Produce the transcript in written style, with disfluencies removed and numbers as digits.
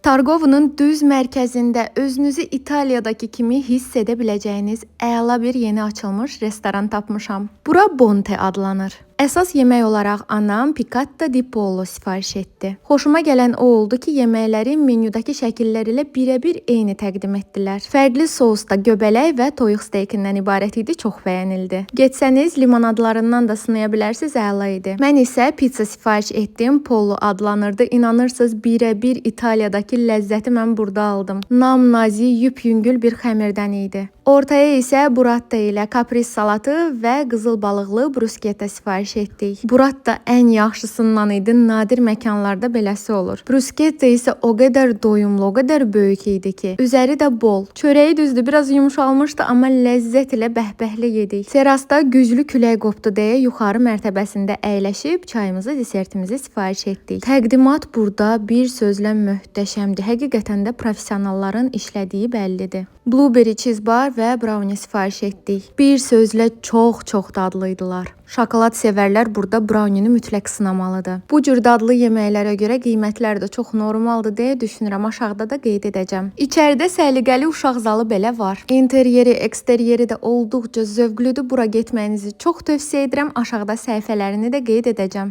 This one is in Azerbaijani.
Targovunun düz mərkəzində özünüzü İtaliyadakı kimi hiss edə biləcəyiniz əla bir yeni açılmış restoran tapmışam. Bura Bonte adlanır. Əsas yemək olaraq anam piccata di pollo sifariş etdi. Xoşuma gələn o oldu ki, yeməkləri menyudakı şəkillər ilə birəbir eyni təqdim etdilər. Fərqli sousda göbələk və toyuq steykindən ibarət idi, çox bəyənildi. Getsəniz limonadlarından da sınaya bilərsiniz, əla idi. Mən isə pizza sifariş etdim, pollo adlanırdı. İnanırsınız, birəbir İtaliyadakı ləzzəti mən burada aldım. Nam-nazik, yüp-yüngül bir xəmirdən idi. Ortaya isə burrata ilə kapris salatı və qızıl balıqlı bruschetta sifariş etdik. Burrata ən yaxşısından idi, nadir məkanlarda beləsi olur. Bruschetta isə o qədər doyumlu, o qədər böyük idi ki, üzəri də bol. Çörəyi düzdür, biraz yumşalmışdı, amma ləzzət ilə bəhbəhlə yedik. Terasda güclü külək qopdu deyə yuxarı mərtəbəsində əyləşib çayımızı, desertimizi sifariş etdik. Təqdimat burada bir sözlə möhtəşəmdir. Həqiqətən də professionalların işlədiyi bəllidir. Blueberry cheese bar və brownie sifariş etdik. Bir sözlə çox dadlıydılar. Şokolad sevərlər burada brownie-ni mütləq sınamalıdır. Bu cür dadlı yeməklərə görə qiymətlər də çox normaldır deyə düşünürəm. Aşağıda da qeyd edəcəm. İçəridə səliqəli uşaq zalı belə var. İnteryeri, eksteryeri də olduqca zövqlüdür. Bura getməyinizi çox tövsiyə edirəm. Aşağıda səhifələrini də qeyd edəcəm.